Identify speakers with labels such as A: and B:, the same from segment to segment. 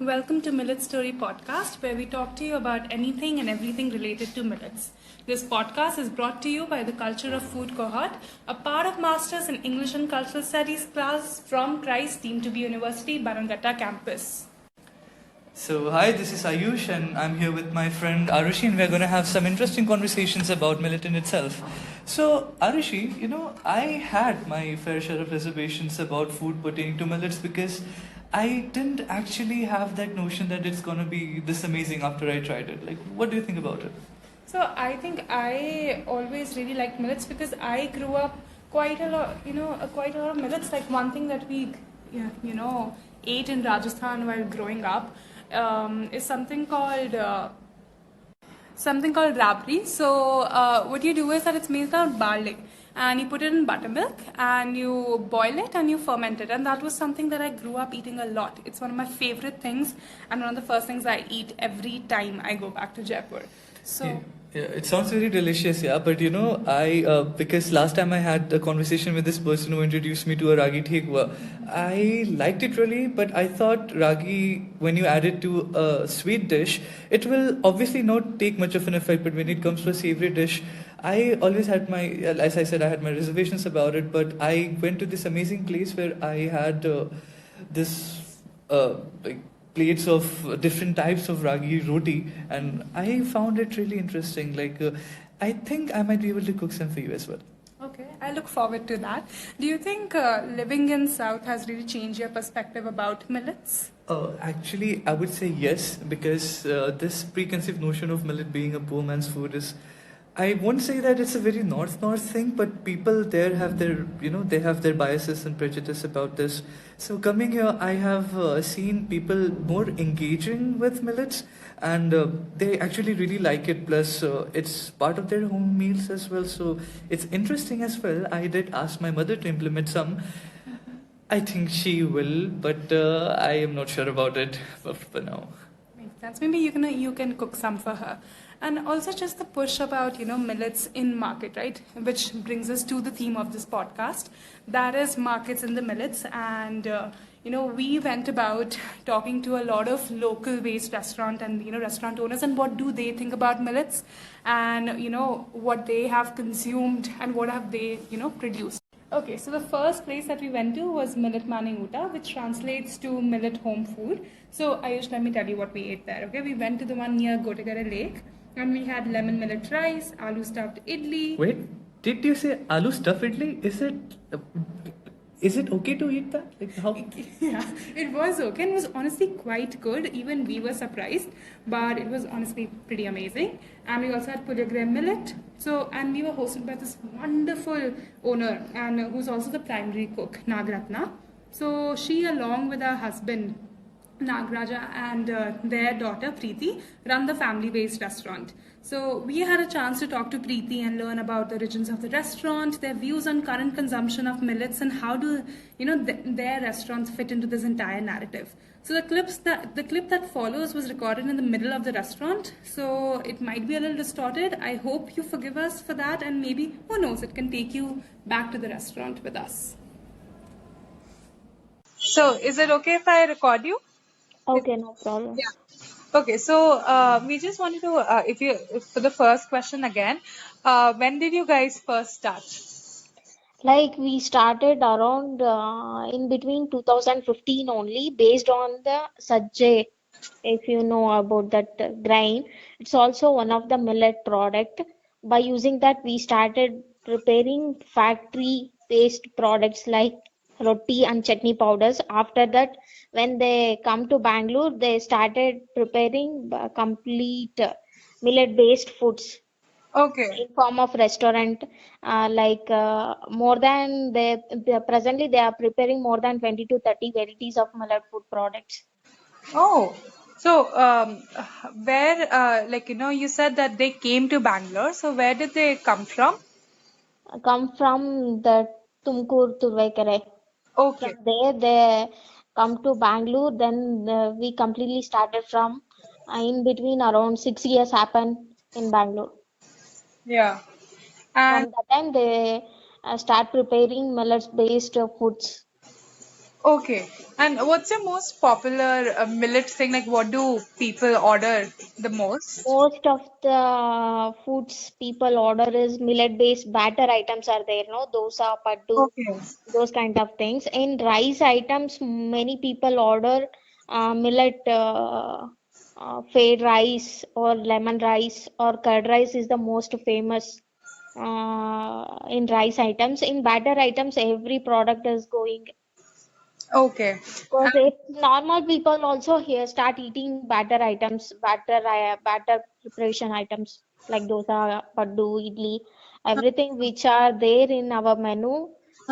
A: Welcome to Millet Story Podcast, where we talk to you about anything and everything related to millets. This podcast is brought to you by the Culture of Food cohort, a part of Masters in English and Cultural Studies class from Christ Team to be University, Bangalore campus.
B: So, hi, this is Ayush, and I'm here with my friend Arushi, and we're going to have some interesting conversations about millet in itself. So, Arushi, I had my fair share of reservations about food pertaining to millets because I didn't actually have that notion that it's going to be this amazing after I tried it. Like, what do you think about it?
A: So I think I always really liked millets because I grew up quite a lot, quite a lot of millets. Like one thing that we, ate in Rajasthan while growing up is something called rabri. So what you do is that it's made out of barley and you put it in buttermilk and you boil it and you ferment it, and that was something that I grew up eating a lot. It's one of my favorite things and one of the first things I eat every time I go back to Jaipur. So
B: Yeah, it sounds very delicious, yeah. But I because last time I had a conversation with this person who introduced me to a ragi thekwa, I liked it really, but I thought ragi, when you add it to a sweet dish, it will obviously not take much of an effect. But when it comes to a savory dish, I always had as I said, I had my reservations about it. But I went to this amazing place where I had this like plates of different types of ragi roti, and I found it really interesting. I think I might be able to cook some for you as well.
A: okay, I look forward to that. Do you think living in South has really changed your perspective about millets?
B: Actually, I would say yes, because this preconceived notion of millet being a poor man's food is, I won't say that it's a very north thing, but people there have they have their biases and prejudice about this. So coming here, I have seen people more engaging with millets, and they actually really like it. Plus, it's part of their home meals as well. So it's interesting as well. I did ask my mother to implement some. I think she will, but I am not sure about it for now.
A: Makes sense. Maybe you can cook some for her. And also just the push about, millets in market, right? Which brings us to the theme of this podcast. That is markets in the millets. And, we went about talking to a lot of local based restaurant and, restaurant owners and what do they think about millets and, what they have consumed and what have they, produced. Okay, so the first place that we went to was Millet Mane Oota, which translates to millet home food. So Ayush, let me tell you what we ate there. Okay, we went to the one near Gottigere Lake, and we had lemon millet rice, aloo stuffed idli.
B: Wait, did you say aloo stuffed idli? Is it okay to eat that? Like how?
A: Yeah, it was okay. It was honestly quite good. Even we were surprised, but it was honestly pretty amazing. And we also had puligre millet. So, and we were hosted by this wonderful owner, and who's also the primary cook, Nagratna. So she, along with her husband, Nagraja, and their daughter Preeti run the family-based restaurant. So we had a chance to talk to Preeti and learn about the origins of the restaurant, their views on current consumption of millets, and how do their restaurants fit into this entire narrative. So the clip that follows was recorded in the middle of the restaurant, so it might be a little distorted. I hope you forgive us for that, and maybe, who knows, it can take you back to the restaurant with us. So is it okay if I record you?
C: Okay, no problem.
A: Yeah. Okay, so we just wanted to, if for the first question again, when did you guys first start?
C: Like we started around in between 2015 only, based on the sajje. If you know about that grain, it's also one of the millet product. By using that, we started preparing factory-based products like roti and chutney powders. After that, when they come to Bangalore, they started preparing complete millet-based foods
A: Okay.
C: in form of restaurant. More than they presently they are preparing more than 20 to 30 varieties of millet food products.
A: Oh, so where, you said that they came to Bangalore. So where did they come from?
C: Come from the Tumkur to Arekere.
A: Okay.
C: From there they come to Bangalore. Then we completely started from in between around 6 years happened in Bangalore.
A: Yeah. And
C: From that time they start preparing millets based foods.
A: Okay. And what's your most popular millet thing? Like, what do people order the most?
C: Most of the foods people order is millet-based batter items are there, no? Dosa, paddu,
A: Okay.
C: those kind of things. In rice items, many people order millet fade rice or lemon rice or curd rice is the most famous in rice items. In batter items, every product is going.
A: Okay.
C: Because if normal people also here start eating batter items, batter preparation items like dosa, paddu, idli, everything which are there in our menu,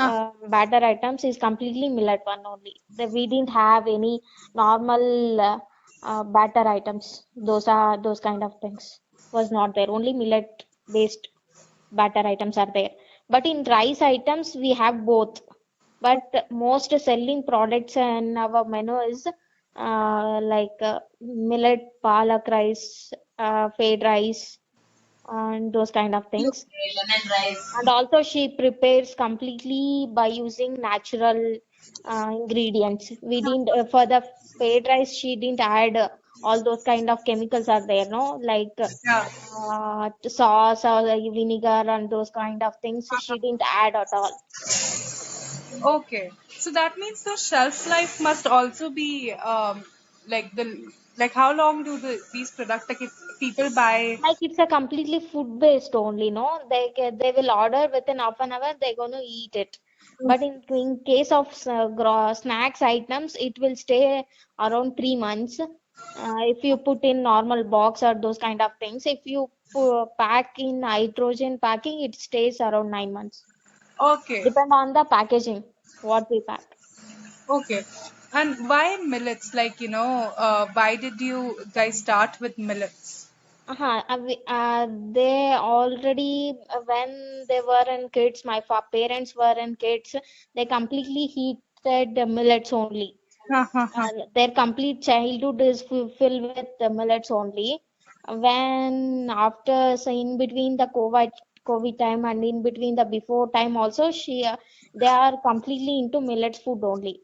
A: Uh,
C: batter items is completely millet one only. We didn't have any normal batter items, dosa, those kind of things was not there. Only millet based batter items are there. But in rice items, we have both. But most selling products in our menu is millet, palak rice, fade rice, and those kind of things.
A: lemon rice.
C: And also, she prepares completely by using natural ingredients. We didn't for the fade rice. She didn't add all those kind of chemicals are there, no, like
A: Yeah.
C: sauce or vinegar and those kind of things. She didn't add at all.
A: Okay. So that means the shelf life must also be like like how long do these products, like if people buy.
C: Like it's a completely food based only, no? They will order within half an hour, they're going to eat it. But in case of snacks items, it will stay around 3 months. If you put in normal box or those kind of things, if you pack in hydrogen packing, it stays around 9 months.
A: Okay.
C: Depend on the packaging, what we pack.
A: Okay. And why millets? Like, why did you guys start with millets?
C: They already, when they were in kids, my parents were in kids, they completely heated the millets only.
A: Ha, ha, ha.
C: Their complete childhood is filled with the millets only. When after, so in between the COVID time and in between the before time also, they are completely into millets food only.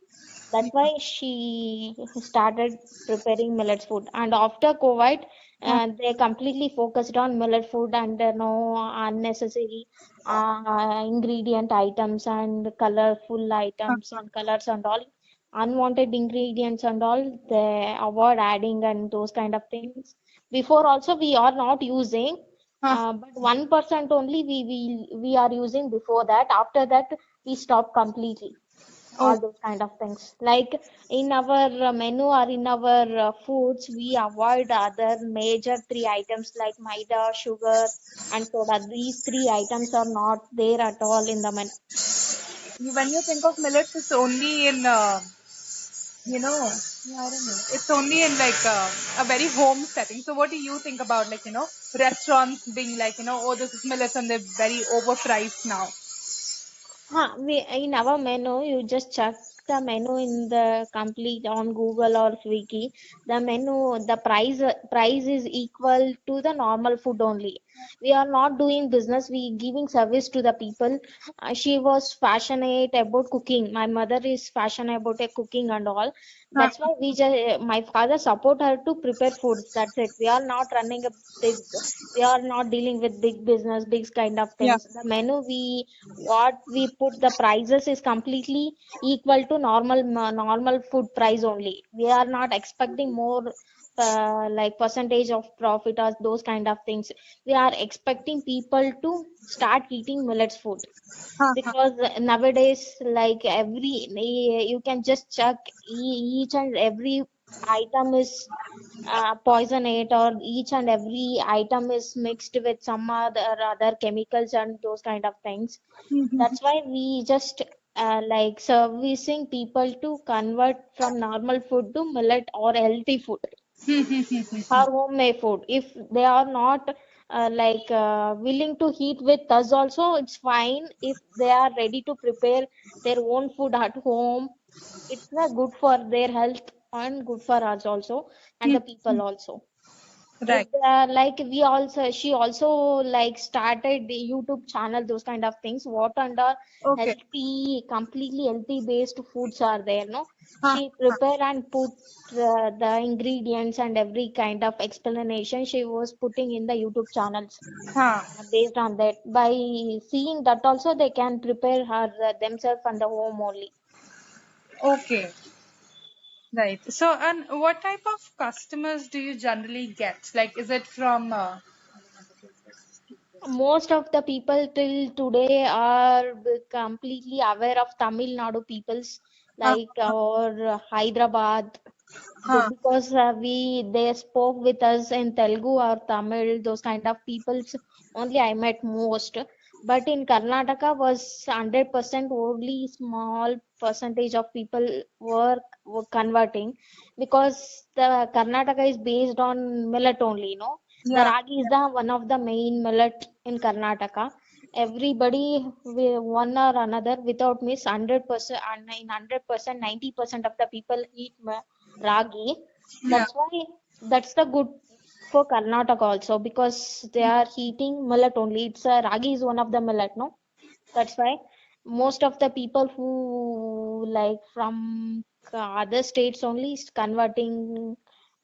C: That's why she started preparing millets food. And after COVID,
A: Ha,
C: they completely focused on millet food and no unnecessary ingredient items and colorful
A: ha,
C: items
A: ha,
C: and colors and all unwanted ingredients and all. They avoid adding and those kind of things. Before also we are not using,
A: ha.
C: but 1% only we are using before that. After that we stop completely
A: Oh,
C: all those kind of things. Like in our menu or in our foods, we avoid other major three items like maida, sugar, and soda. These three items are not there at all in the menu.
A: when you think of millets, it's only in, yeah, I don't know. It's only in like a very home setting. So what do you think about, like, restaurants being like, oh, this is millets and they're very overpriced now?
C: In our menu, you just check the menu in the complete on Google or Swiggy. The menu, the price is equal to the normal food only. We are not doing business. We giving service to the people. She was passionate about cooking. My mother is passionate about cooking and all.
A: Huh.
C: That's why my father support her to prepare foods. That's it. We are not running a big. We are not dealing with big business, big kind of
A: Yeah.
C: things. The menu what we put the prices is completely equal to normal food price only. We are not expecting more like percentage of profit or those kind of things. We are expecting people to start eating millets food
A: Huh, huh.
C: because nowadays like you can just check each and every item is poisonate or each and every item is mixed with some other chemicals and those kind of things. That's why we just like servicing people to convert from normal food to millet or healthy food or homemade food. If they are not willing to eat with us also, it's fine. If they are ready to prepare their own food at home, it's good for their health and good for us also and the people also.
D: Right.
C: Like she also like started the YouTube channel, those kind of things. What under
D: Okay.
C: healthy, completely healthy based foods are there, no?
D: Huh.
C: She prepare and put the ingredients and every kind of explanation she was putting in the YouTube channels.
D: Huh.
C: Based on that, by seeing that also they can prepare her themselves on the home only.
D: Okay. Right. So, and what type of customers do you generally get? Like, is it from?
C: Most of the people till today are completely aware of Tamil Nadu peoples,
D: Huh.
C: like or Hyderabad,
D: Huh.
C: because they spoke with us in Telugu or Tamil, those kind of peoples only I met most. But in Karnataka was 100% only small percentage of people were converting, because the Karnataka is based on millet only, you know. The
D: Yeah.
C: ragi is the one of the main millet in Karnataka. Everybody, one or another, without miss, 100%, and in 100%, 90% of the people eat ragi.
D: Yeah.
C: That's why that's the good for Karnataka also, because they are eating millet only. It's ragi is one of the millet, no? That's why most of the people who like from other states only is converting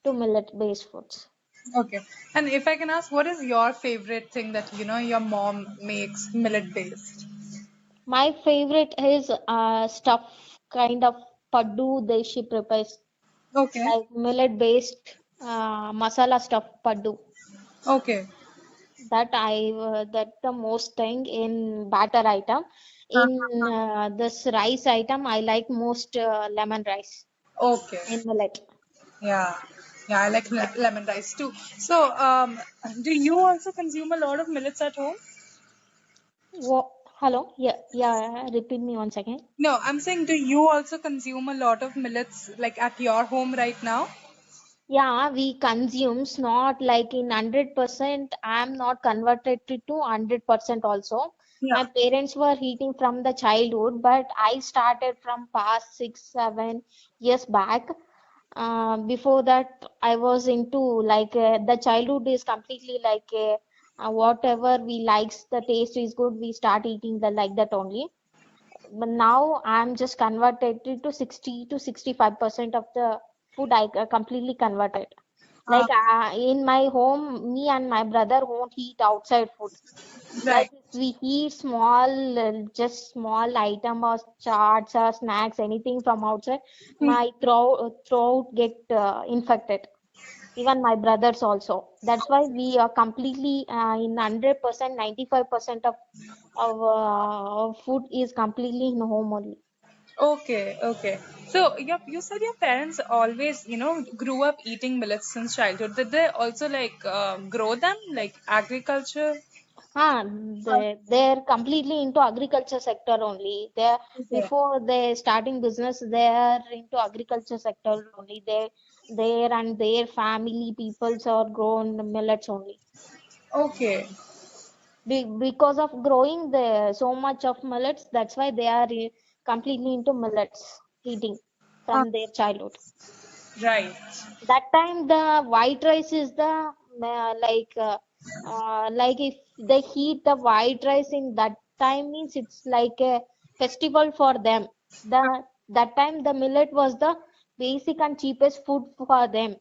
C: to millet based foods.
D: Okay. And if I can ask, what is your favorite thing that your mom makes millet based?
C: My favorite is stuff kind of paddu she prepares,
D: Okay.
C: like millet based masala stuff paddu.
D: Okay.
C: That the most thing in batter item. In this rice item, I like most lemon rice
D: Okay.
C: in millet.
D: Yeah. Yeah, I like lemon rice too. So, do you also consume a lot of millets at home?
C: Hello? Yeah. Repeat me 1 second.
D: No, I'm saying, do you also consume a lot of millets like at your home right now?
C: Yeah, we consumes not like in 100%. I'm not converted to 100% also.
D: Yeah.
C: My parents were eating from the childhood, but I started from past 6, 7 years back. Before that, I was into like the childhood is completely like whatever we likes, the taste is good, we start eating the like that only. But now I'm just converted to 60 to 65% of the food I completely converted.
D: Uh,
C: Like in my home, me and my brother won't eat outside food.
D: right.
C: Like if we eat small, just small item or charts or snacks, anything from outside, my throat get infected. Even my brothers also. That's why we are completely in 100%, 95% of our food is completely in home only.
D: Okay, okay. So you said your parents always, grew up eating millets since childhood. Did they also like grow them, like agriculture?
C: They're completely into agriculture sector only. They
D: Okay.
C: before they starting business, they are into agriculture sector only. They and their family peoples are grown millets only.
D: Okay.
C: Because of growing the so much of millets, that's why they are completely into millets eating
D: Huh.
C: from their childhood.
D: Right.
C: That time the white rice is the like if they heat the white rice in that time means it's like a festival for them. That time the millet was the basic and cheapest food for them.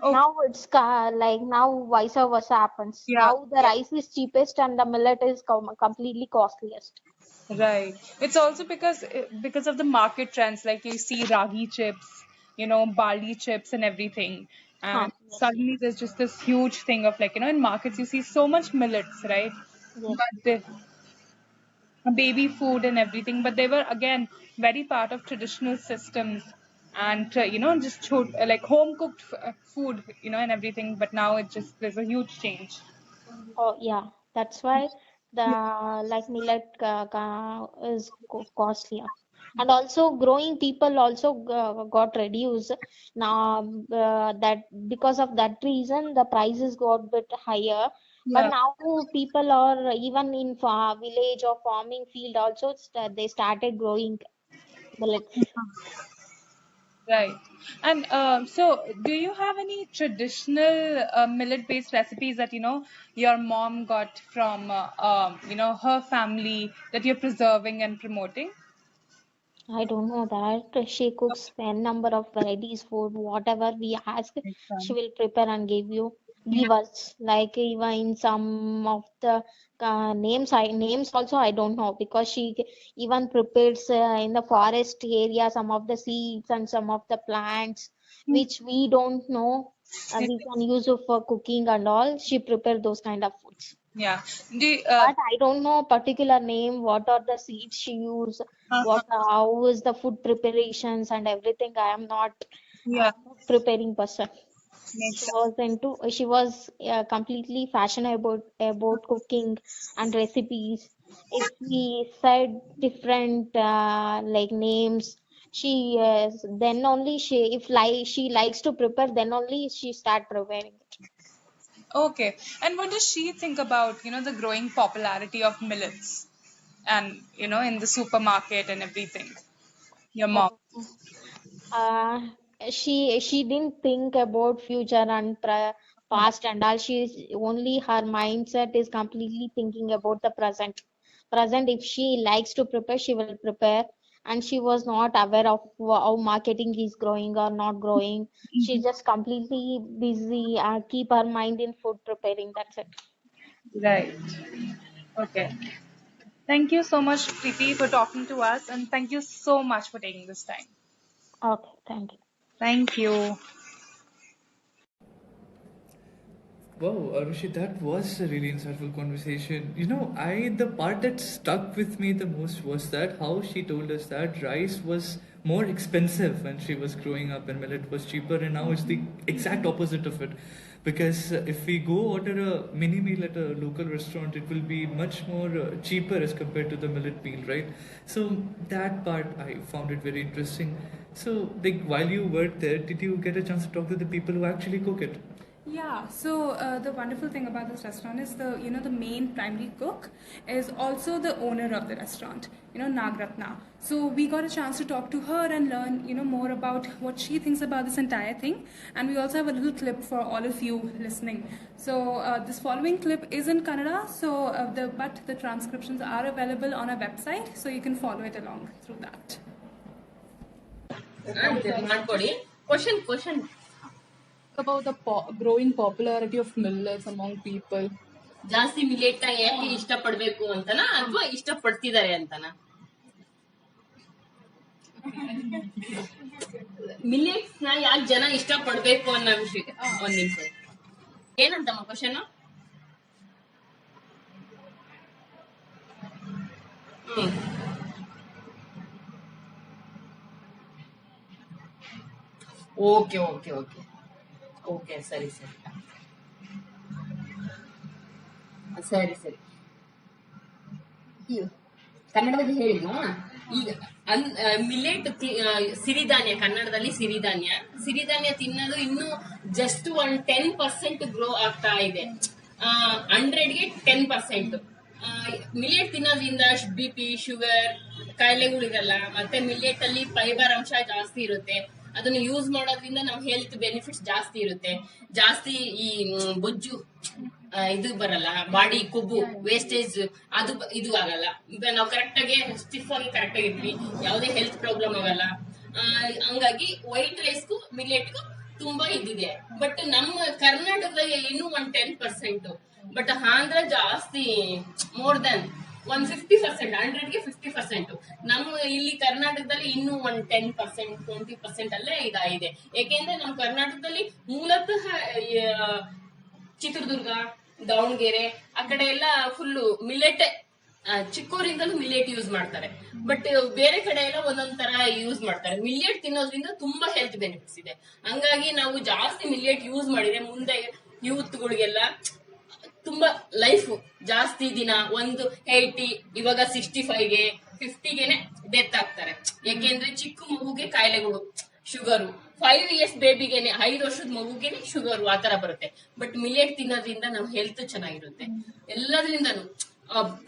D: Okay.
C: Now it's like now vice versa happens.
D: Yeah.
C: Now the
D: Yeah.
C: rice is cheapest and the millet is completely costliest.
D: Right. It's also because of the market trends, like you see ragi chips, barley chips and everything. And
C: Yes,
D: suddenly there's just this huge thing of like, in markets you see so much millets, right?
C: yes.
D: But the baby food and everything, but they were again very part of traditional systems and just like home cooked food, and everything. But now it just there's a huge change.
C: Oh, yeah. That's why the like millet is costlier. And also growing people also got reduced. Now that because of that reason, the prices got bit higher. But
D: Yeah.
C: now people are even in village or farming field also they started growing millets.
D: Right. And so, do you have any traditional millet-based recipes that your mom got from her family that you're preserving and promoting?
C: I don't know that. She cooks n number of varieties food. Whatever we ask,
D: Makes
C: she
D: sense.
C: will prepare and
D: Yeah.
C: give us. Like even in some of the names also I don't know because she even prepares in the forest area some of the seeds and some of the plants
D: Hmm.
C: which we don't know. We can use it for cooking and all. She prepare those kind of foods.
D: Yeah. Do
C: But I don't know particular name, what are the seeds she use,
D: uh,
C: what how is the food preparations and everything. I am not a
D: yeah,
C: food preparing person.
D: makes
C: She was completely passionate about cooking and recipes. If we said different like names, then only she likes to prepare, then only she start preparing it.
D: Okay. And what does she think about, the growing popularity of millets and, in the supermarket and everything? Your mom.
C: Oh. Uh, she didn't think about future and past and all. She's only her mindset is completely thinking about the present. Present, if she likes to prepare, she will prepare. And she was not aware of how marketing is growing or not growing. She just completely busy, keep her mind in food preparing. That's it.
D: Right. Okay. Thank you so much, Preeti, for talking to us, and thank you so much for taking this time.
C: Okay, thank you.
D: Thank you.
B: Wow, Arushi, that was a really insightful conversation. The part that stuck with me the most was that how she told us that rice was more expensive when she was growing up and millet was cheaper, and now it's the exact opposite of it. Because if we go order a mini meal at a local restaurant, it will be much more cheaper as compared to the millet meal, right? So that part I found it very interesting. So, like, while you worked there, did you get a chance to talk to the people who actually cook it?
A: Yeah, so the wonderful thing about this restaurant is the main primary cook is also the owner of the restaurant, Nagratna. So we got a chance to talk to her and learn, more about what she thinks about this entire thing. And we also have a little clip for all of you listening. So this following clip is in Kannada, so but the transcriptions are available on our website, so you can follow it along through that.
E: ಮಾಡ್ಕೊಡಿ question
F: about the growing popularity of millets among people.
E: ಜಾಸ್ತಿ millet ನ ಯಾಕೆ ಇಷ್ಟಪಡ್ಬೇಕು ಅಂತನಾ ಅಥವಾ ಇಷ್ಟಪಡ್ತಿದ್ದಾರೆ ಅಂತನಾ millets ನ ಯಾಕೆ ಜನ ಇಷ್ಟಪಡ್ಬೇಕು ಅನ್ನೋ ವಿಷಯ ಒಂದ್ ನಿಮಿಷ ಏನಂತಮ್ಮ question okay okay okay okay ಸರಿ ಸರಿ ಸರಿ ಸರಿ ಕನ್ನಡದಲ್ಲಿ ಹೇಳಿದ್ನು ಈಗ ಮಿಲೆಟ್ ಸಿರಿಧಾನ್ಯ ಕನ್ನಡದಲ್ಲಿ ಸಿರಿಧಾನ್ಯ ತಿನ್ನೋದು ಇನ್ನು ಜಸ್ಟ್ 10% ಗ್ರೋ ಆಗ್ತಾ ಇದೆ 100ಗೆ 10%. ಮಿಲೆಟ್ ತಿನ್ನೋದ್ರಿಂದ BP ಶುಗರ್ ಕಾಯಿಲೆಗಳಿರಲ್ಲ. ಮತ್ತೆ ಮಿಲೆಟ್ ಅಲ್ಲಿ ಫೈಬರ್ ಅಂಶ ಜಾಸ್ತಿ ಇರುತ್ತೆ. ಅದನ್ನ ಯೂಸ್ ಮಾಡೋದ್ರಿಂದ ನಮ್ ಹೆಲ್ತ್ ಬೆನಿಫಿಟ್ಸ್ ಜಾಸ್ತಿ ಇರುತ್ತೆ. ಜಾಸ್ತಿ ಈ ಬೊಜ್ಜು ಇದು ಬರಲ್ಲ, ಬಾಡಿ ಕೊಬ್ಬು ವೇಸ್ಟೇಜ್ ಅದು ಇದು ಆಗಲ್ಲ. ನಾವು ಕರೆಕ್ಟ್ ಆಗಿ ಸ್ಟಿಫ್ ಆಗಿ ಕರೆಕ್ಟ್ ಆಗಿರ್ತೀವಿ, ಯಾವುದೇ ಹೆಲ್ತ್ ಪ್ರಾಬ್ಲಮ್ ಆಗಲ್ಲ. ಹಂಗಾಗಿ ವೈಟ್ ರೈಸ್ಗೂ ಮಿಲೆಟ್ಗೂ ತುಂಬಾ ಇದಿದೆ. ಬಟ್ ನಮ್ಮ ಕರ್ನಾಟಕದಲ್ಲಿ ಇನ್ನೂ 10%, ಬಟ್ ಆಂಧ್ರ ಜಾಸ್ತಿ ಮೋರ್ ದನ್ 50%, 100ಗೆ 50%. ನಮ್ಮ ಇಲ್ಲಿ ಕರ್ನಾಟಕದಲ್ಲಿ ಇನ್ನೂ 10%, 20% ಅಲ್ಲೇ ಇದಾಗಿದೆ. ಯಾಕೆಂದ್ರೆ ನಮ್ಮ ಕರ್ನಾಟಕದಲ್ಲಿ ಮೂಲತಃ ಚಿತ್ರದುರ್ಗ, ದಾವಣಗೆರೆ ಆ ಕಡೆ ಎಲ್ಲ ಫುಲ್ಲು ಮಿಲೆಟ್, ಚಿಕ್ಕವರಿಂದಲೂ ಮಿಲೆಟ್ ಯೂಸ್ ಮಾಡ್ತಾರೆ. ಬಟ್ ಬೇರೆ ಕಡೆ ಎಲ್ಲ ಒಂದೊಂದ್ ತರ ಯೂಸ್ ಮಾಡ್ತಾರೆ. ಮಿಲೆಟ್ ತಿನ್ನೋದ್ರಿಂದ ತುಂಬಾ ಹೆಲ್ತ್ ಬೆನಿಫಿಟ್ಸ್ ಇದೆ. ಹಂಗಾಗಿ ನಾವು ಜಾಸ್ತಿ ಮಿಲೆಟ್ ಯೂಸ್ ಮಾಡಿದ್ರೆ ಮುಂದೆ ಯೂತ್ಗಳಿಗೆಲ್ಲ ತುಂಬಾ ಲೈಫ್ ಜಾಸ್ತಿ ದಿನ 180, ಇವಾಗ 65ಗೆ 50ಗೆನೆ ಡೆತ್ ಆಗ್ತಾರೆ. ಯಾಕೆಂದ್ರೆ ಚಿಕ್ಕ ಮಗುಗೆ ಕಾಯಿಲೆಗಳು, ಶುಗರು, 5 years ಬೇಬಿಗೆನೆ, 5 ವರ್ಷದ ಮಗುಗೆನೆ ಶುಗರು ಆತರ ಬರುತ್ತೆ. ಬಟ್ ಮಿಲೆಟ್ ತಿನ್ನೋದ್ರಿಂದ ನಮ್ ಹೆಲ್ತ್ ಚೆನ್ನಾಗಿರುತ್ತೆ. ಎಲ್ಲದ್ರಿಂದನು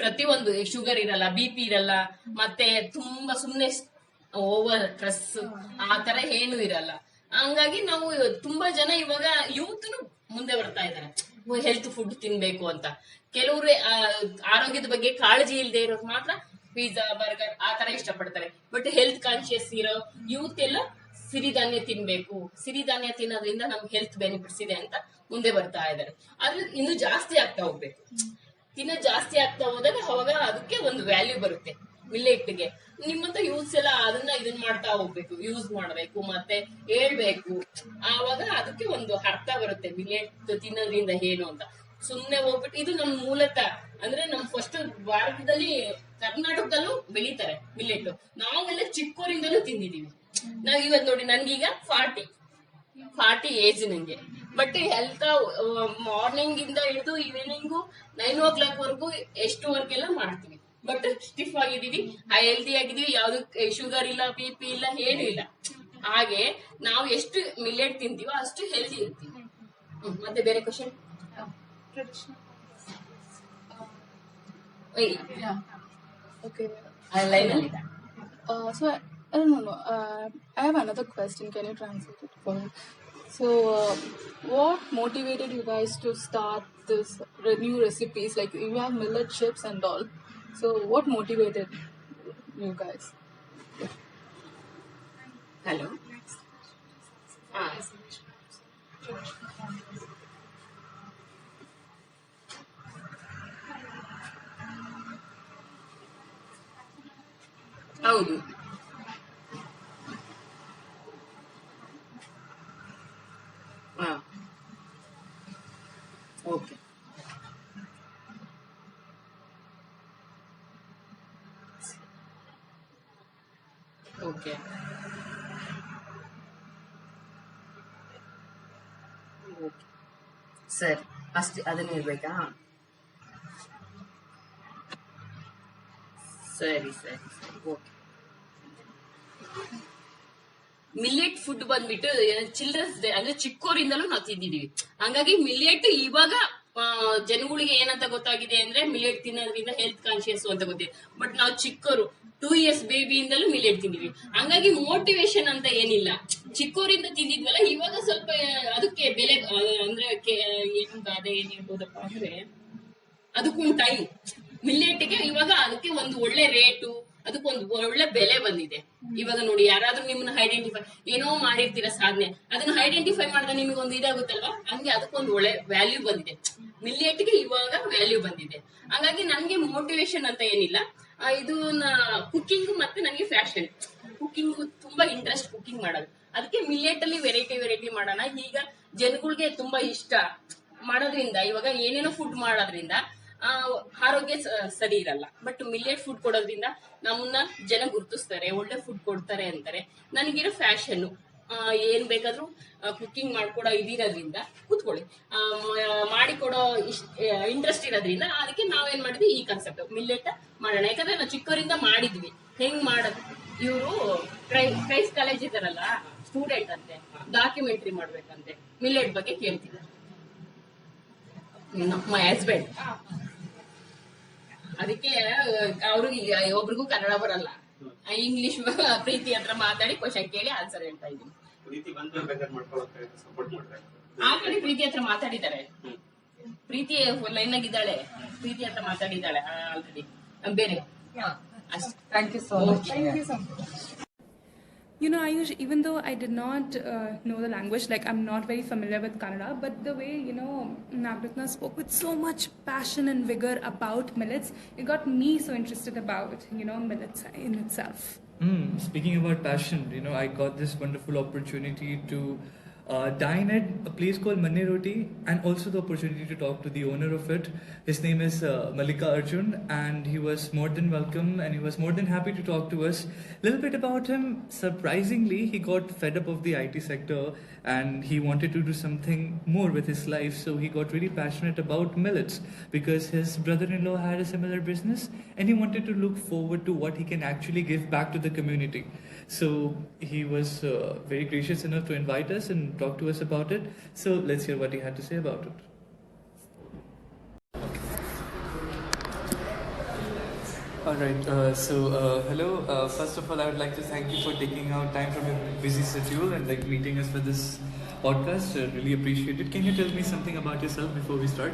E: ಪ್ರತಿಯೊಂದು ಶುಗರ್ ಇರಲ್ಲ, BP ಇರಲ್ಲ, ಮತ್ತೆ ತುಂಬಾ ಸುಮ್ನೆ ಓವರ್ ಸ್ಟ್ರೆಸ್ ಆ ತರ ಏನು ಇರಲ್ಲ. ಹಂಗಾಗಿ ನಾವು ತುಂಬಾ ಜನ ಇವಾಗ ಯೂತ್ ಮುಂದೆ ಬರ್ತಾ ಇದಾರೆ ಹೆಲ್ತ್ ಫುಡ್ ತಿನ್ಬೇಕು ಅಂತ. ಕೆಲವರು ಆರೋಗ್ಯದ ಬಗ್ಗೆ ಕಾಳಜಿ ಇಲ್ಲದೆ ಇರೋರು ಮಾತ್ರ ಪಿಜ್ಜಾ ಬರ್ಗರ್ ಆ ತರ ಇಷ್ಟಪಡ್ತಾರೆ. ಬಟ್ ಹೆಲ್ತ್ ಕಾನ್ಶಿಯಸ್ ಇರೋ ಯೂತ್ ಎಲ್ಲ ಸಿರಿಧಾನ್ಯ ತಿನ್ಬೇಕು, ಸಿರಿಧಾನ್ಯ ತಿನ್ನೋದ್ರಿಂದ ನಮ್ಗೆ ಹೆಲ್ತ್ ಬೆನಿಫಿಟ್ಸ್ ಇದೆ ಅಂತ ಮುಂದೆ ಬರ್ತಾ ಇದಾರೆ. ಆದ್ರೆ ಇನ್ನು ಜಾಸ್ತಿ ಆಗ್ತಾ ಹೋಗ್ಬೇಕು. ಜಾಸ್ತಿ ಆಗ್ತಾ ಹೋದಾಗ ಅವಾಗ ಅದಕ್ಕೆ ಒಂದು ವ್ಯಾಲ್ಯೂ ಬರುತ್ತೆ ಮಿಲ್ಲೆಟ್ಗೆ. ನಿಮ್ಮಂತ ಯೂಸ್ ಎಲ್ಲ ಇದನ್ನ ಮಾಡ್ತಾ ಹೋಗ್ಬೇಕು, ಯೂಸ್ ಮಾಡ್ಬೇಕು, ಮತ್ತೆ ಹೇಳ್ಬೇಕು. ಆವಾಗ ಅದಕ್ಕೆ ಒಂದು ಅರ್ಥ ಬರುತ್ತೆ ಮಿಲ್ಲೆಟ್ ತಿನ್ನೋದ್ರಿಂದ ಏನು ಅಂತ. ಸುಮ್ನೆ ಹೋಗ್ಬಿಟ್ಟು ಇದು ನಮ್ ಮೂಲತಃ ಅಂದ್ರೆ ನಮ್ ಫಸ್ಟ್ ಭಾರತದಲ್ಲಿ ಕರ್ನಾಟಕದಲ್ಲೂ ಬೆಳೀತಾರೆ ಮಿಲ್ಲೆಟ್. ನಾವೆಲ್ಲ ಚಿಕ್ಕವರಿಂದಲೂ ತಿಂದಿದೀವಿ. ನಾವ್ ಇವತ್ ನೋಡಿ ನನ್ಗೀಗ 40 ಏಜ್ ನಂಗೆ. ಬಟ್ ಹೆಲ್ತ್ ಮಾರ್ನಿಂಗ್ ಇಂದ ಹಿಡಿದು ಈವ್ನಿಂಗು 9 o'clock ವರ್ಗು ಎಷ್ಟು ವರ್ಕ್ ಎಲ್ಲ ಮಾಡ್ತೀವಿ. ಬಟ್ ಸ್ಟಿಫ್ ಆಗಿದೀವಿ, ಹೆಲ್ದಿ ಆಗಿದೀವಿ, ಯಾವ್ದು ಶುಗರ್ ಇಲ್ಲ, BP ಇಲ್ಲ, ಏನು ಇಲ್ಲ. ಹಾಗೆ ನಾವು ಎಷ್ಟು ಮಿಲ್ಲೆಟ್ ತಿಂತೀವೋ ಅಷ್ಟು ಹೆಲ್ದಿ ಇರ್ತೀವಿ. ಮತ್ತೆ ಬೇರೆ question?
F: Yeah. Okay. So I don't know. I have another question. Can you translate it for me? So, what motivated you guys to start this new recipes? Like you have millet chips and all. So, what motivated you guys?
E: Hello. ಹೌದು. Okay. Okay. ಸರಿ, ಅಷ್ಟೇ ಅದನ್ನ ಇರ್ಬೇಕಾ? ಸರಿ ಸರಿ ಸರಿ, okay. Millet food ಬಂದ್ಬಿಟ್ಟು children's day ಅಂದ್ರೆ ಚಿಕ್ಕೋರಿಂದಲೂ ನಾವು ತಿಂದಿದೀವಿ. ಹಂಗಾಗಿ ಮಿಲ್ಲೆಟ್ ಇವಾಗ ಜನಗಳಿಗೆ ಏನಂತ ಗೊತ್ತಾಗಿದೆ ಅಂದ್ರೆ ಮಿಲ್ಲೆಟ್ ತಿನ್ನೋದ್ರಿಂದ ಹೆಲ್ತ್ ಕಾನ್ಶಿಯಸ್ ಅಂತ ಗೊತ್ತಿದೆ. ಬಟ್ ನಾವು ಚಿಕ್ಕವರು 2 years ಬೇಬಿಯಿಂದಲೂ ಮಿಲ್ಲೆಟ್ ತಿಂದಿವಿ. ಹಂಗಾಗಿ ಮೋಟಿವೇಶನ್ ಅಂತ ಏನಿಲ್ಲ, ಚಿಕ್ಕವರಿಂದ ತಿಂದಿದ್ವಲ್ಲ. ಇವಾಗ ಸ್ವಲ್ಪ ಅದಕ್ಕೆ ಬೆಲೆ ಅಂದ್ರೆ ಏನಂತ ಅದೇ ಏನ್ ಹೇಳ್ಬೋದಪ್ಪ ಅಂದ್ರೆ ಅದಕ್ಕೊಂದು ಟೈಮ್. ಮಿಲ್ಲೆಟ್ಗೆ ಇವಾಗ ಅದಕ್ಕೆ ಒಂದು ಒಳ್ಳೆ ರೇಟು, ಅದಕ್ಕೊಂದು ಒಳ್ಳೆ ಬೆಲೆ ಬಂದಿದೆ. ಇವಾಗ ನೋಡಿ, ಯಾರಾದ್ರೂ ನಿಮ್ಮನ್ನ ಐಡೆಂಟಿಫೈ ಏನೋ ಮಾಡಿರ್ತೀರ ಸಾಧನೆ, ಅದನ್ನ ಐಡೆಂಟಿಫೈ ಮಾಡಿದ್ರೆ ನಿಮಗೊಂದು ಇದಾಗುತ್ತಲ್ವಾ. ಹಂಗೆ ಅದಕ್ಕೊಂದು ಒಳ್ಳೆ ವ್ಯಾಲ್ಯೂ ಬಂದಿದೆ. ಮಿಲ್ಲೆಟ್ಗೆ ಇವಾಗ ವ್ಯಾಲ್ಯೂ ಬಂದಿದೆ. ಹಂಗಾಗಿ ನನ್ಗೆ ಮೋಟಿವೇಶನ್ ಅಂತ ಏನಿಲ್ಲ. ಇದು ಕುಕಿಂಗ್ ಮತ್ತೆ ನನಗೆ ಫ್ಯಾಷನ್. ಕುಕಿಂಗ್ ತುಂಬಾ ಇಂಟ್ರೆಸ್ಟ್ ಕುಕಿಂಗ್ ಮಾಡೋದು. ಅದಕ್ಕೆ ಮಿಲ್ಲೆಟ್ ಅಲ್ಲಿ ವೆರೈಟಿ ಮಾಡೋಣ. ಈಗ ಜನಗಳಿಗೆ ತುಂಬಾ ಇಷ್ಟ ಮಾಡೋದ್ರಿಂದ ಇವಾಗ ಏನೇನೋ ಫುಡ್ ಮಾಡೋದ್ರಿಂದ ಆರೋಗ್ಯ ಸರಿ ಇರಲ್ಲ. ಬಟ್ ಮಿಲ್ಲೆಟ್ ಫುಡ್ ಕೊಡೋದ್ರಿಂದ ನಮ್ಮನ್ನ ಜನ ಗುರುತಿಸ್ತಾರೆ, ಒಳ್ಳೆ ಫುಡ್ ಕೊಡ್ತಾರೆ ಅಂತಾರೆ. ನನಗಿರೋ ಫ್ಯಾಷನ್ ಏನ್ ಬೇಕಾದ್ರೂ ಕುಕಿಂಗ್ ಮಾಡ್ಕೊಡೋ ಇದಿರೋದ್ರಿಂದ ಕೂತ್ಕೊಳ್ಳಿ ಮಾಡಿಕೊಡೋ ಇಂಟ್ರೆಸ್ಟ್ ಇರೋದ್ರಿಂದ ಅದಕ್ಕೆ ನಾವೇನ್ ಮಾಡಿದ್ವಿ, ಈ ಕಾನ್ಸೆಪ್ಟ್ ಮಿಲ್ಲೆಟ್ ಮಾಡೋಣ. ಯಾಕಂದ್ರೆ ನಾವು ಚಿಕ್ಕವರಿಂದ ಮಾಡಿದ್ವಿ. ಹೆಂಗ್ ಮಾಡೋದು, ಇವರು ಕ್ರೈಸ್ಟ್ ಕಾಲೇಜ್ ಇದಾರಲ್ಲ ಸ್ಟೂಡೆಂಟ್ ಅಂತೆ, ಡಾಕ್ಯುಮೆಂಟ್ರಿ ಮಾಡ್ಬೇಕಂತೆ, ಮಿಲ್ಲೆಟ್ ಬಗ್ಗೆ ಕೇಳ್ತಿದ್ದಾರೆ. ಮೈ ಹಸ್ಬೆಂಡ್ ಅದಕ್ಕೆ ಅವ್ರಿಗೆ ಒಬ್ರಿಗೂ ಕನ್ನಡ ಬರಲ್ಲ, ಇಂಗ್ಲಿಷ್ ಪ್ರೀತಿ ಹತ್ರ ಮಾತಾಡಿ ಕ್ವಶನ್ ಕೇಳಿ ಆನ್ಸರ್ ಹೇಳ್ತಾ ಇದ್ದೀನಿ. ಆ ಕಡೆ ಪ್ರೀತಿ ಹತ್ರ ಮಾತಾಡಿದ್ದಾರೆ, ಪ್ರೀತಿ ಲೈನ್ ಆಗಿದ್ದಾಳೆ, ಪ್ರೀತಿ ಹತ್ರ ಮಾತಾಡಿದ್ದಾಳೆ ಆಲ್ರೆಡಿ ಬೇರೆ.
F: Thank you so much. Thank you so much.
A: You know, Ayush, even though I did not know the language, like I'm not very familiar with Kannada, but the way, you know, Nagratna spoke with so much passion and vigor about millets, it got me so interested about, you know, millets in itself.
B: Speaking about passion, you know, I got this wonderful opportunity to dine at a place called Mane Roti, and also the opportunity to talk to the owner of it. His name is Malika Arjun, and he was more than welcome, and he was more than happy to talk to us. A little bit about him. Surprisingly, he got fed up of the IT sector and he wanted to do something more with his life, so he got really passionate about millets because his brother-in-law had a similar business and he wanted to look forward to what he can actually give back to the community. So he was very gracious enough to invite us and talk to us about it. So let's hear what he had to say about it. All right. Hello. First of all, I would like to thank you for taking out time from your busy schedule and like meeting us for this podcast. Really appreciate it. Can you tell me something about yourself before we start?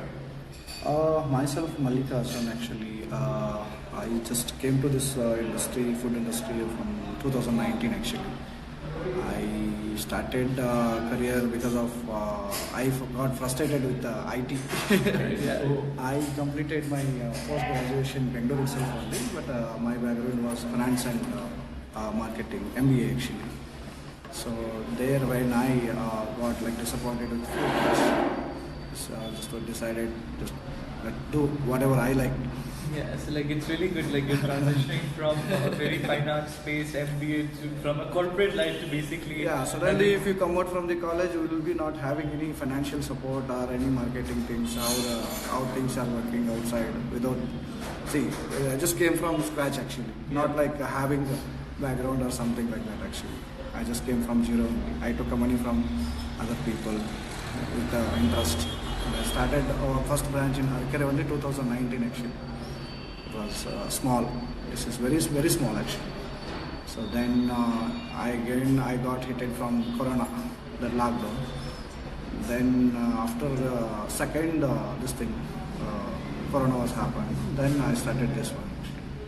G: Myself, Malika Hassan, actually. I just came to this food industry from 2019 actually. I started career because of I got frustrated with IT. I completed my post graduation in Bangalore itself only, but my background was finance and marketing, MBA actually. So there when I got like disappointed with food, so I just decided to do whatever I like.
B: Yeah, so like it's really good. Like you're transitioning from a very finance-based MBA from a corporate life to basically.
G: Yeah, suddenly if you come out from the college, you will be not having any financial support or any marketing things, how things are working outside without. See, I just came from scratch actually, not like having a background or something like that actually. I just came from zero. I took money from other people with interest. I started our first branch in Arekere only 2019 actually. It was small. This is very very small actually. So then I got hit from Corona, the lockdown. Then after the second Corona was happened. Then I started this one.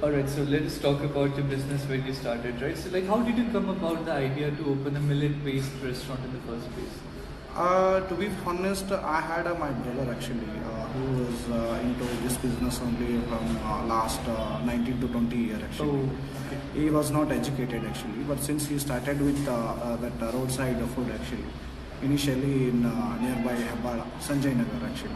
B: Alright, so let us talk about your business when you started, right? So like how did you come about the idea to open a millet-based restaurant in the first place?
G: To be honest, I had my brother actually who was into this business only from last 19 to 20 years actually.
B: Oh, okay.
G: He was not educated actually, but since he started with that roadside food actually, initially in nearby Hebbala, Sanjay Nagar actually,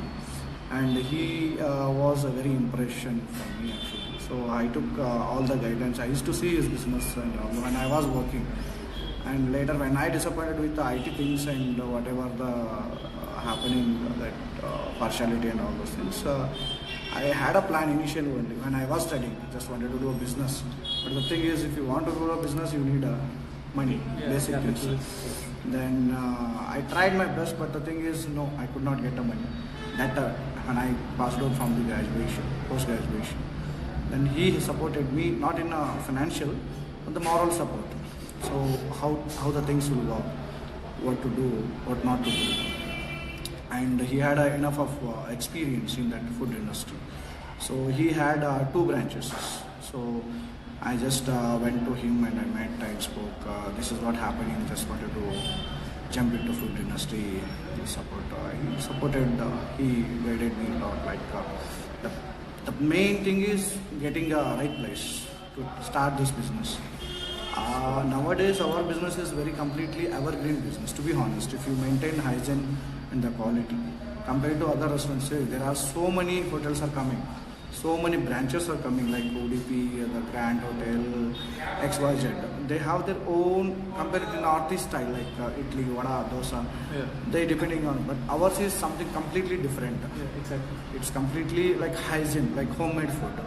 G: and he was a very impression for me actually. So I took all the guidance. I used to see his business and when I was working. And later when I disappointed with the IT things and whatever the happening, that partiality and all those things, I had a plan initially only when I was studying. Just wanted to do a business. But the thing is, if you want to do a business, you need money, basic things. Then I tried my best, but the thing is, no, I could not get the money. That when I passed out from the graduation, post-graduation. Then he supported me, not in financial, but the moral support. So how the things will work, what to do, what not to do. And he had enough of experience in that food industry. So he had 2 branches. So I just went to him and I met and spoke. This is what happening. Just wanted to jump into food industry. He supported. He guided me a lot. Like the main thing is getting a right place to start this business. Nowadays our business is very completely evergreen business, to be honest. If you maintain hygiene and the quality compared to other restaurants, there are so many hotels are coming, so many branches are coming like ODP, the Grand Hotel, XYZ. They have their own compared to Northeast style like Italy, Vada, Dosa.
B: Yeah.
G: They depending on, but ours is something completely different.
B: Yeah, exactly.
G: It's completely like hygiene, like homemade food,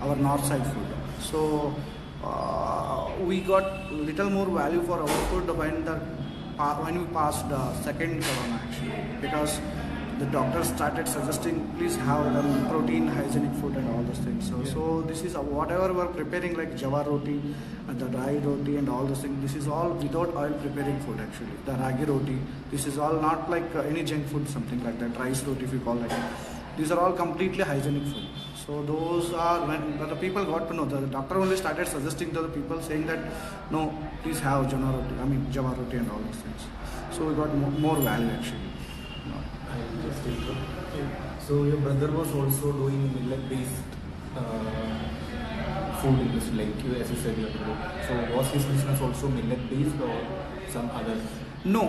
G: our north side food. So we got little more value for our food when we passed the second Corona actually, because the doctors started suggesting please have the protein, hygienic food and all those things. So this is whatever we're preparing like jawar roti and the dry roti and all those things. This is all without oil preparing food actually. The ragi roti, this is all not like any junk food, something like that. Rice roti if you call it. These are all completely hygienic food. So those are when the people got to know. The doctor only started suggesting to the people saying that no, please have jawar roti and all those things. So we got more value actually.
H: So your brother was also doing millet-based food industry, like you, as you said earlier. So was his business also millet-based or some other?
G: No,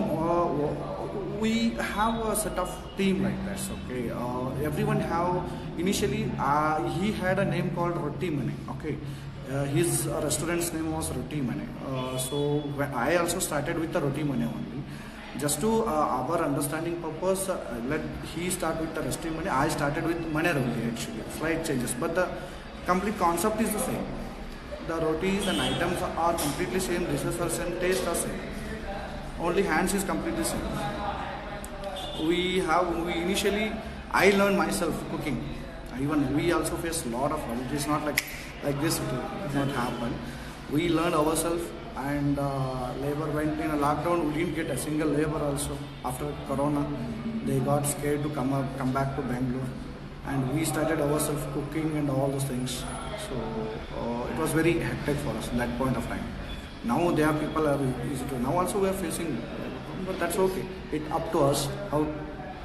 G: we have a set of team like this. Okay, everyone have initially he had a name called Rotti Mane. Okay, his restaurant's name was Rotti Mane. So I also started with the Rotti Mane only. Just to our understanding purpose, let he start with the Rotti Mane. I started with Mane Roti actually. Slight changes, but the complete concept is the same. The rotis and items are completely same. Dishes are same. Taste are same. Only hands is completely same. We initially, I learned myself cooking. Even we also face a lot of problems. It's not like like this it did not happen. We learned ourselves, and labor went in a lockdown. We didn't get a single labor also after Corona. They got scared to come back to Bangalore, and we started ourselves cooking and all those things. So it was very hectic for us at that point of time. Now there are people are easy to. Now also we are facing, but that's okay. It's up to us how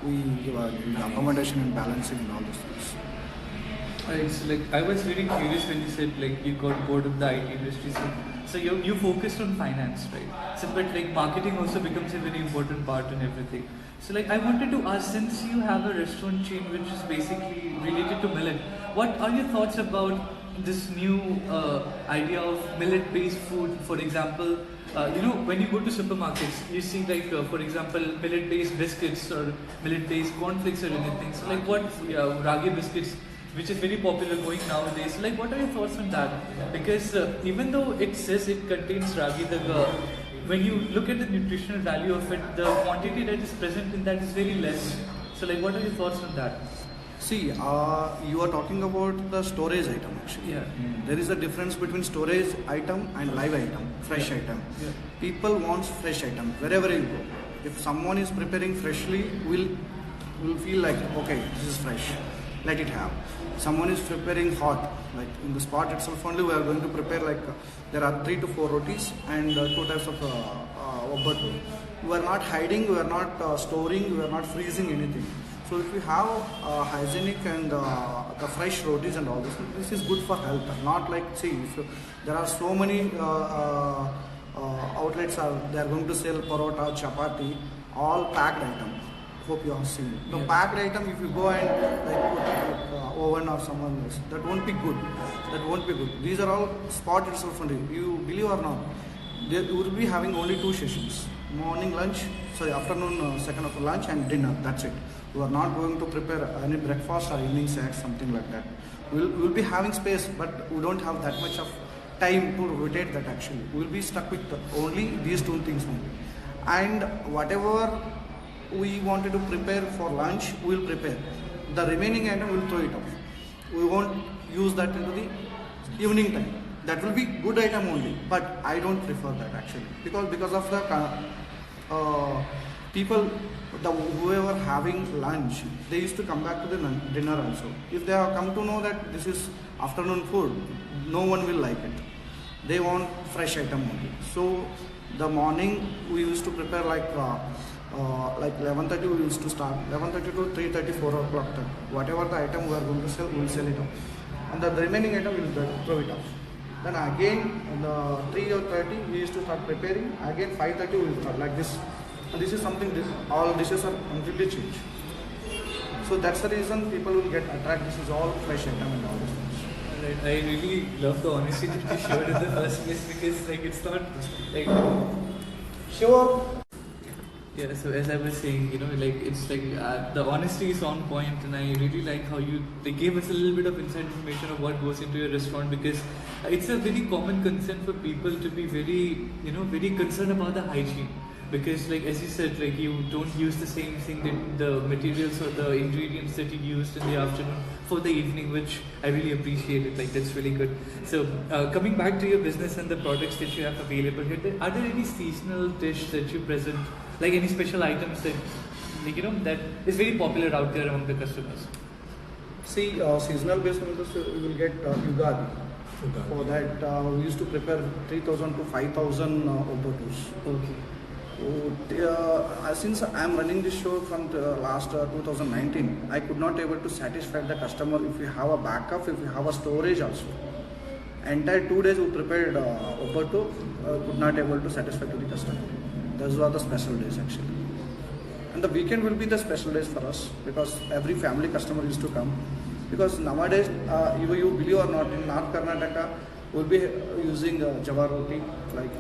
G: we give accommodation and balancing and all those things.
B: It's like I was very curious when you said like you got bored of the IT industry. So you focused on finance, right? So but like marketing also becomes a very important part in everything. So like I wanted to ask, since you have a restaurant chain which is basically related to millet, what are your thoughts about this new idea of millet-based food? For example, when you go to supermarkets, you see like, for example, millet-based biscuits or millet-based cornflakes or anything. So like what ragi biscuits, which is very popular going nowadays. Like, what are your thoughts on that? Because even though it says it contains ragi, when you look at the nutritional value of it, the quantity that is present in that is very less. So, like, what are your thoughts on that?
G: See, you are talking about the storage item actually.
B: Yeah.
G: There is a difference between storage item and live item, fresh item.
B: Yeah.
G: People want fresh item wherever you go. If someone is preparing freshly, will feel like, okay, this is fresh, let it have. Someone is preparing hot, like in the spot itself only we are going to prepare like, there are 3 to 4 rotis and 2 types of obbatu. We are not hiding, we are not storing, we are not freezing anything. So if we have hygienic and the fresh rotis and all this is good for health. Not like, see, there are so many outlets they are going to sell parota, chapati, all packed item. Hope you have seen. The packed item, if you go and like put oven or someone else, that won't be good. That won't be good. These are all spot itself only. You believe or not, they will be having only 2 sessions: morning lunch, afternoon second of lunch and dinner. That's it. We are not going to prepare any breakfast or evening snacks, something like that. We'll be having space, but we don't have that much of time to rotate that actually. We'll be stuck with only these 2 things only. And whatever we wanted to prepare for lunch, we will prepare. The remaining item we will throw it off. We won't use that into the evening time. That will be good item only, but I don't prefer that actually, because of the people, whoever having lunch, they used to come back to the dinner also. If they have come to know that this is afternoon food, no one will like it. They want fresh item only. So the morning we used to prepare like 11:30 we used to start, 11:30 to 3:30, 4 o'clock time. Whatever the item we are going to sell, we will sell it off. And the remaining item we will throw it off. Then again, the 3:30 we used to start preparing. Again 5:30 we will start like this. And this is something, all dishes are completely changed. So that's the reason people will get attracted. This is all fresh item and all this things.
B: Right. I really love the honesty that you showed in the first place, because like it's not like
G: Sure.
B: Yeah, so as I was saying, like it's like the honesty is on point, and I really like how they gave us a little bit of inside information of what goes into your restaurant, because it's a very common concern for people to be very, very concerned about the hygiene. Because like as you said, like you don't use the same thing, that the materials or the ingredients that you used in the afternoon for the evening, which I really appreciate it. Like that's really good. So coming back to your business and the products that you have available here, are there any seasonal dish that you present? Like any special items that, that is very popular out there among the customers?
G: See, seasonal based on this, we will get Ugadi. For that, we used to prepare 3,000 to 5,000 obotus.
B: Okay.
G: Since I am running this show from last 2019, I could not able to satisfy the customer if we have a backup, if we have a storage also. Entire 2 days we prepared obotu, could not able to satisfy to the customer. Those were the special days actually. And the weekend will be the special days for us, because every family customer used to come. Because nowadays, you believe or not, in North Karnataka, we'll be using Jawar roti, like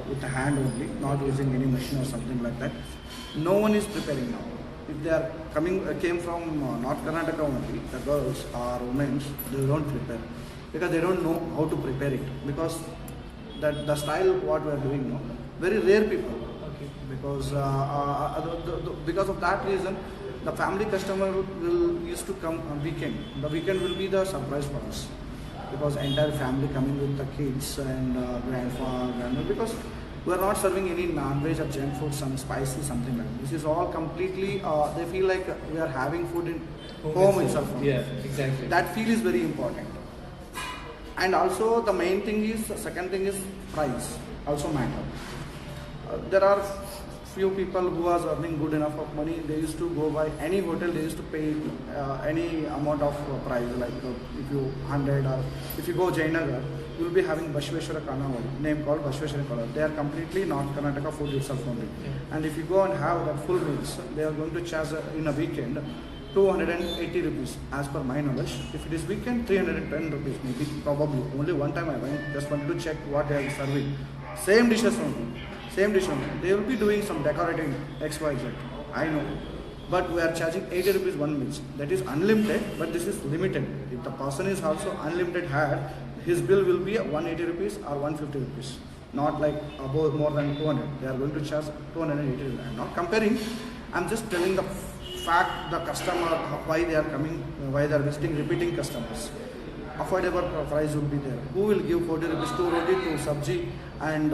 G: with the hand only, not using any machine or something like that. No one is preparing now. If they are came from North Karnataka only, the girls or women, they don't prepare, because they don't know how to prepare it. Because the style what we are doing now, very rare people.
B: Okay.
G: Because of that reason, the family customer will used to come on weekend. The weekend will be the surprise for us. because entire family coming with the kids and grandmother, because we are not serving any non-veg or junk food, some spicy, something like that. This is all completely, they feel like we are having food in home itself.
B: Yeah, exactly.
G: That feel is very important. And also the main thing is, second thing is price also matter. There are few people who are earning good enough of money, they used to go by any hotel, they used to pay any amount of price, like if you 100, or if you go Jainagar, you will be having Bashveshwara Kanaval, name called Bashveshwara Kanaval. They are completely North Karnataka food itself only. And if you go and have that full meals, they are going to charge in a weekend 280 rupees as per my knowledge. If it is weekend, 310 rupees maybe, probably. Only one time I went, just wanted to check what they are serving. Same dishes only. Same dish only. They will be doing some decorating XYZ. I know. But we are charging 80 rupees one meal. That is unlimited, but this is limited. If the person is also unlimited had, his bill will be 180 rupees or 150 rupees. Not like above more than 200. They are going to charge 280 rupees. I am not comparing. I am just telling the fact, the customer, why they are coming, why they are visiting, repeating customers. Affordable price will be there. Who will give 40 rupees to roti, to sabji, and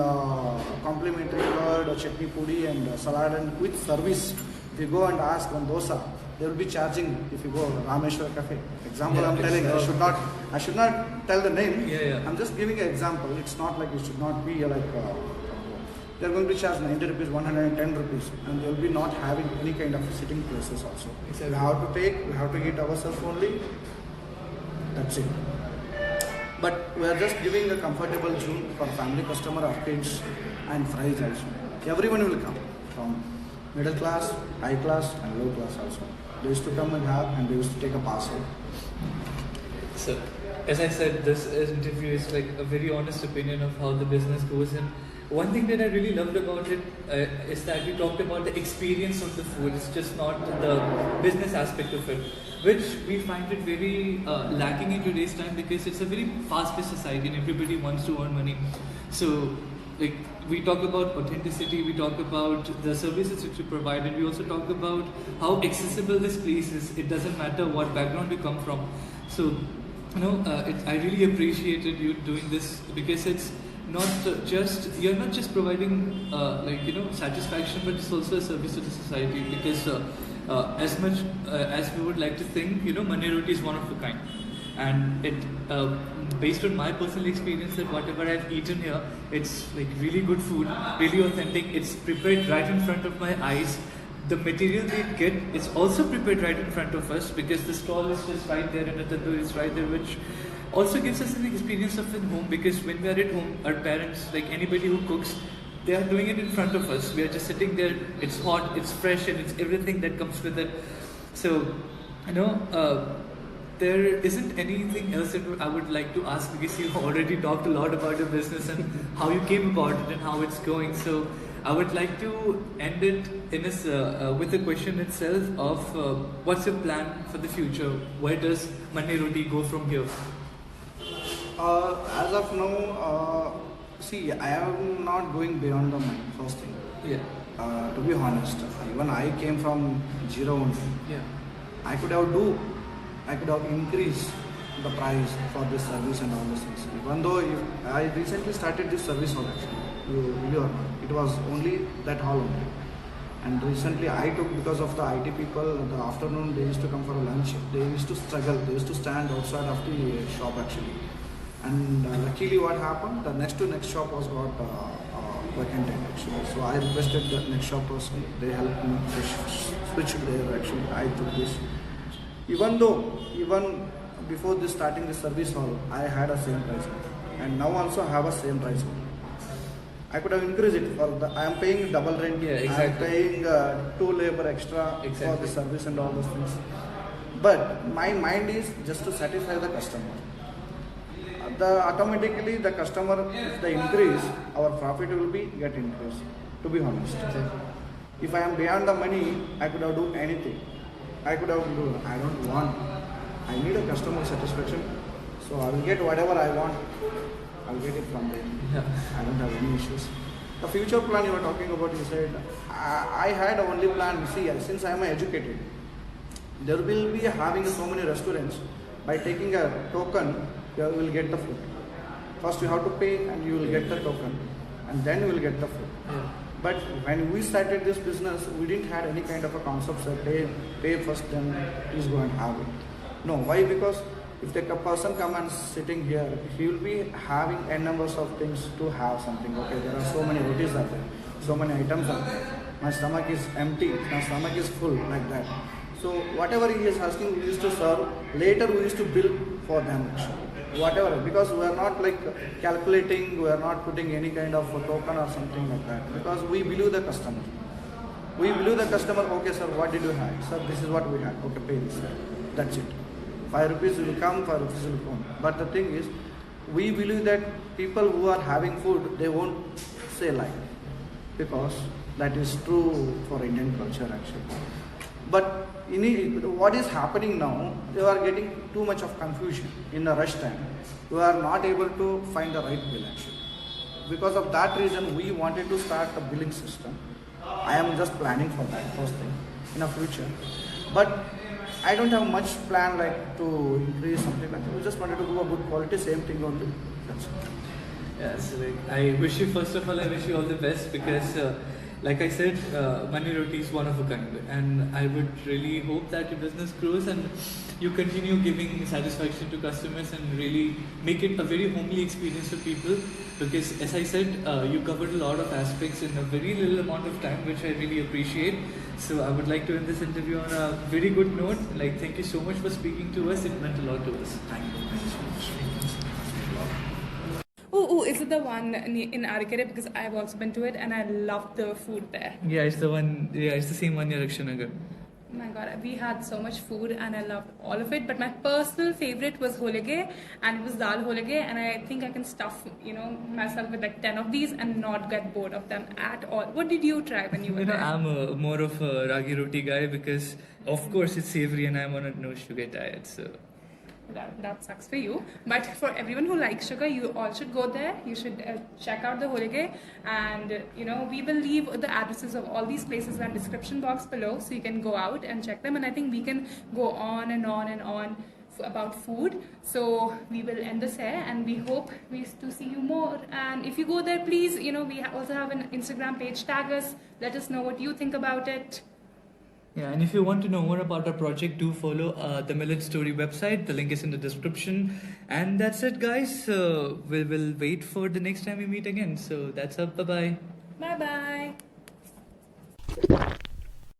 G: complimentary curd, chutney pudi, and salad, and with service? If you go and ask one dosa, they will be charging. If you go Rameshwar Cafe, example, I'm telling. I should not tell the name. I'm just giving an example. It's not like it should not be like. They are going to charge 90 rupees, 110 rupees, and they will be not having any kind of sitting places also. We have to take, we have to eat ourselves only. That's it. But we are just giving a comfortable zone for family customer, our kids, and fries also. Everyone will come from middle class, high class, and low class also. They used to come and have, and they used to take a parcel.
B: So, as I said, this interview is like a very honest opinion of how the business goes. And one thing that I really loved about it is that we talked about the experience of the food. It's just not the business aspect of it, which we find it very lacking in today's time, because it's a very fast-paced society and everybody wants to earn money. So, like, we talk about authenticity, we talk about the services which we provide, and we also talk about how accessible this place is. It doesn't matter what background you come from. So, I really appreciated you doing this, because it's not just, you're not just providing satisfaction, but it's also a service to the society, because as much as we would like to think, Mane Roti is one of a kind, and it based on my personal experience, that whatever I've eaten here, it's like really good food, really authentic. It's prepared right in front of my eyes. The material we get is also prepared right in front of us, because the stall is just right there and the tandoor is right there, which also gives us an experience of at home, because when we are at home, our parents, like anybody who cooks, they are doing it in front of us. We are just sitting there, it's hot, it's fresh, and it's everything that comes with it. So, there isn't anything else that I would like to ask, because you already talked a lot about your business and how you came about it and how it's going. So, I would like to end it with the question itself of what's your plan for the future? Where does Mane Roti go from here?
G: As of now, see, I am not going beyond the money, first thing.
B: Yeah.
G: To be honest, even I came from zero only.
B: Yeah.
G: I could have increased the price for this service and all those things. Even though I recently started this service hall actually, really or not, it was only that hall only. And recently I took, because of the IT people, in the afternoon they used to come for a lunch, they used to struggle, they used to stand outside of the shop actually. And luckily what happened, the next shop was got vacant actually. So I requested the next shop person, they helped me switch there actually. I took this. Even before this starting the service hall, I had a same price, and now also have a same price. I could have increased it I am paying double rent.
B: Yeah, exactly.
G: I am paying 2 labor extra for the service and all those things. But my mind is just to satisfy the customer. Automatically the customer, if they increase, our profit will be get increased. To be honest, if I am beyond the money, I could have do anything. I could have do. I don't want. I need a customer satisfaction, so I will get whatever I want. I'll get it from there.
B: Yeah.
G: I don't have any issues. The future plan you were talking about, you said, I had only plan. See, since I am educated, there will be having so many restaurants. By taking a token, you will get the food. First you have to pay and you will get the token, and then you will get the food.
B: Yeah.
G: But when we started this business, we didn't have any kind of a concept that pay first, then please go and have it. No, why? Because if the person come and sitting here, he will be having n numbers of things to have something. Okay, there are so many rotis are there, so many items are there. My stomach is empty, my stomach is full, like that. So whatever he is asking, we used to serve. Later we used to bill for them actually. Whatever, because we are not like calculating, we are not putting any kind of a token or something like that, because we believe the customer. We believe the customer. Okay sir, what did you have? Sir, this is what we had. Okay, pay this. That's it. 5 rupees will come, 5 rupees will come. But the thing is, we believe that people who are having food, they won't say lie, because that is true for Indian culture actually. But what is happening now, you are getting too much of confusion in a rush time. You are not able to find the right bill actually. Because of that reason, we wanted to start a billing system. I am just planning for that first thing in the future. But I don't have much plan like to increase something like that. We just wanted to do a good quality, same thing only. That's it.
B: Yeah, so I wish you, first of all, I wish you all the best, because like I said, Mane Roti is one of a kind, and I would really hope that your business grows and you continue giving satisfaction to customers and really make it a very homely experience for people, because as I said, you covered a lot of aspects in a very little amount of time, which I really appreciate. So I would like to end this interview on a very good note. Like, thank you so much for speaking to us. It meant a lot to us.
G: Thank you so much.
A: Oh, is it the one in Arekere? Because I've also been to it and I love the food there.
B: Yeah, it's the one. Yeah, it's the same one near Akshanagar.
A: Oh my god, we had so much food and I loved all of it. But my personal favorite was holige, and it was dal holige, and I think I can stuff, myself with like 10 of these and not get bored of them at all. What did you try when you were there?
B: I'm more of a ragi roti guy, because of course it's savory and I'm on a no sugar diet. So
A: That sucks for you. But for everyone who likes sugar, you all should go there. You should check out the holige, and we will leave the addresses of all these places in the description box below, so you can go out and check them. And I think we can go on and on and on about food. So we will end this here, and we hope to see you more. And if you go there, please, we also have an Instagram page. Tag us. Let us know what you think about it.
B: yeah, and if you want to know more about our project, do follow the Millet Story website. The link is in the description. And that's it, guys. We will wait for the next time we meet again. So that's up. Bye bye.
A: Bye bye.